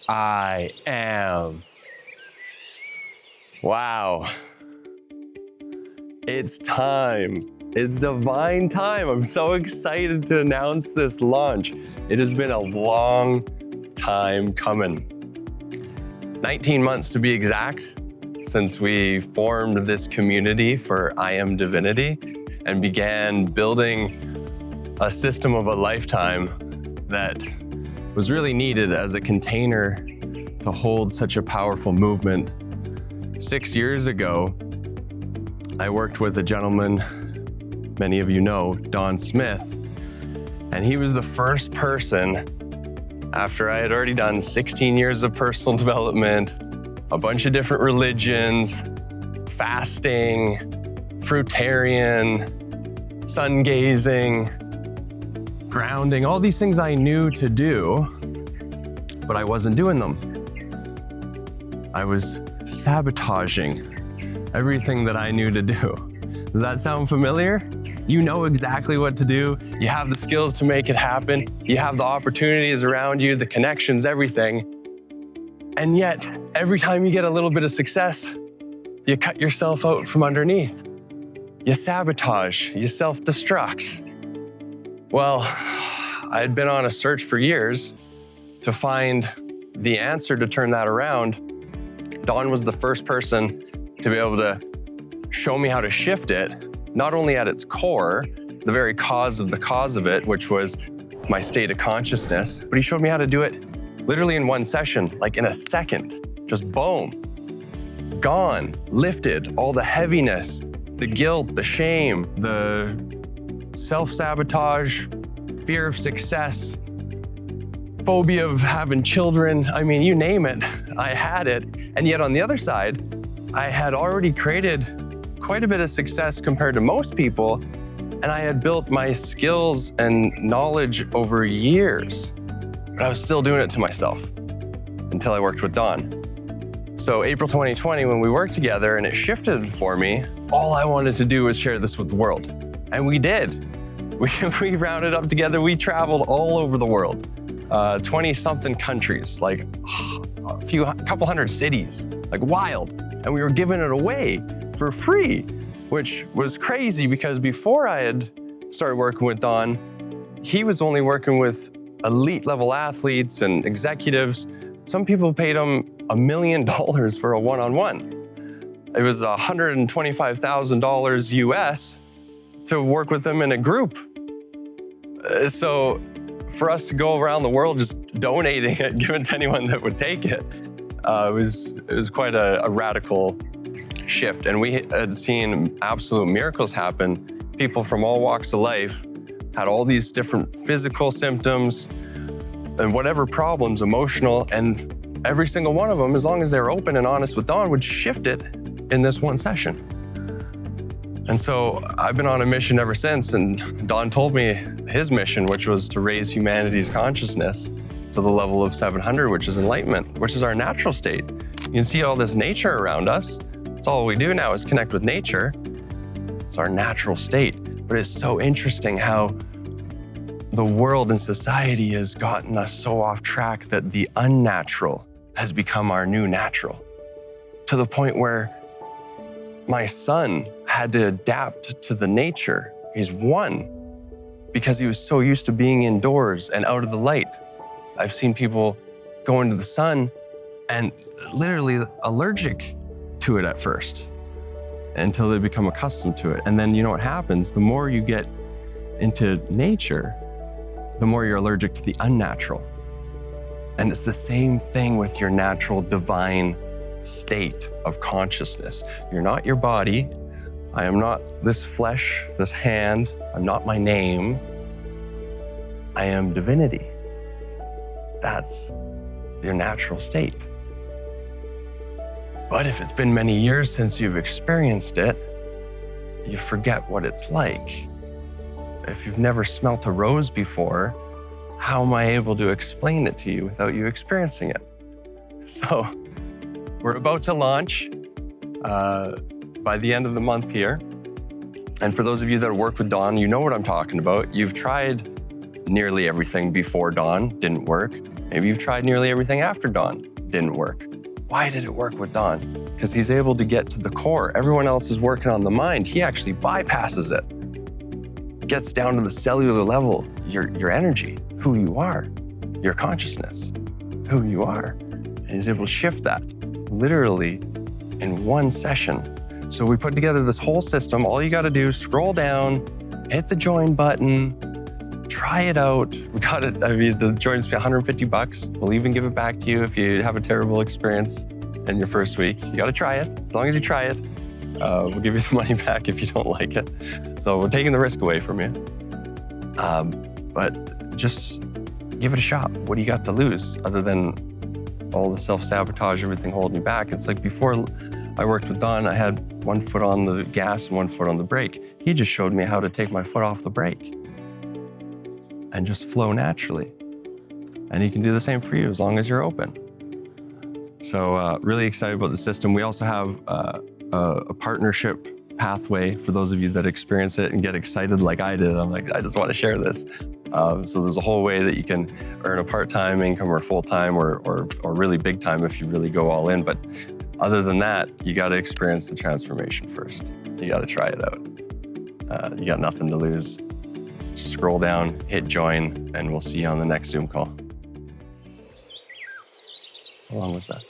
I am. Wow. It's time. It's divine time. I'm so excited to announce this launch. It has been a long time coming. 19 months to be exact since we formed this community for I AM Divinity and began building a system of a lifetime that was really needed as a container to hold such a powerful movement. 6 years ago, I worked with a gentleman many of you know, Donn Smith, and he was the first person, after I had already done 16 years of personal development, a bunch of different religions, fasting, fruitarian, sun gazing, grounding, all these things I knew to do, but I wasn't doing them. I was sabotaging everything that I knew to do. Does that sound familiar? You know exactly what to do. You have the skills to make it happen. You have the opportunities around you, the connections, everything. And yet, every time you get a little bit of success, you cut yourself out from underneath. You sabotage, you self-destruct. Well, I had been on a search for years to find the answer to turn that around. Donn was the first person to be able to show me how to shift it, not only at its core, the very cause of it, which was my state of consciousness, but he showed me how to do it literally in one session, like in a second, just boom, gone, lifted, all the heaviness, the guilt, the shame, the self-sabotage, fear of success, phobia of having children. I mean, you name it, I had it. And yet on the other side, I had already created quite a bit of success compared to most people, and I had built my skills and knowledge over years, but I was still doing it to myself until I worked with Donn. So April 2020, when we worked together and it shifted for me, all I wanted to do was share this with the world. And we did. We rounded up together, we traveled all over the world, 20-something countries, like a couple hundred cities, like wild. And we were giving it away for free, which was crazy because before I had started working with Donn, he was only working with elite level athletes and executives. Some people paid him $1 million for a one-on-one. It was $125,000 US to work with them in a group. So for us to go around the world just donating it, giving it to anyone that would take it, it was quite a radical shift. And we had seen absolute miracles happen. People from all walks of life had all these different physical symptoms and whatever problems, emotional, and every single one of them, as long as they were open and honest with Donn, would shift it in this one session. And so I've been on a mission ever since, and Donn told me his mission, which was to raise humanity's consciousness to the level of 700, which is enlightenment, which is our natural state. You can see all this nature around us. That's all we do now is connect with nature. It's our natural state. But it's so interesting how the world and society has gotten us so off track that the unnatural has become our new natural, to the point where my son had to adapt to the nature. He's one because he was so used to being indoors and out of the light. I've seen people go into the sun and literally allergic to it at first until they become accustomed to it. And then you know what happens? The more you get into nature, the more you're allergic to the unnatural. And it's the same thing with your natural divine state of consciousness. You're not your body. I am not this flesh, this hand. I'm not my name. I am divinity. That's your natural state. But if it's been many years since you've experienced it, you forget what it's like. If you've never smelt a rose before, how am I able to explain it to you without you experiencing it? So we're about to launch by the end of the month here. And for those of you that work with Donn, you know what I'm talking about. You've tried nearly everything before Donn, didn't work. Maybe you've tried nearly everything after Donn, didn't work. Why did it work with Donn? Because he's able to get to the core. Everyone else is working on the mind. He actually bypasses it. Gets down to the cellular level, your energy, who you are, your consciousness, who you are. And he's able to shift that literally in one session. So we put together this whole system. All you gotta do is scroll down, hit the join button, try it out. We got it, I mean, the join's $150. We'll even give it back to you if you have a terrible experience in your first week. You gotta try it. As long as you try it, we'll give you the money back if you don't like it. So we're taking the risk away from you. But just give it a shot. What do you got to lose other than all the self-sabotage, everything holding you back? It's like before I worked with Donn, I had one foot on the gas and one foot on the brake. He just showed me how to take my foot off the brake and just flow naturally. And he can do the same for you as long as you're open. So really excited about the system. We also have a partnership pathway for those of you that experience it and get excited like I did. I'm like, I just want to share this. So there's a whole way that you can earn a part-time income or full-time or really big time if you really go all in. But other than that, you got to experience the transformation first. You got to try it out. You got nothing to lose. Scroll down, hit join, and we'll see you on the next Zoom call. How long was that?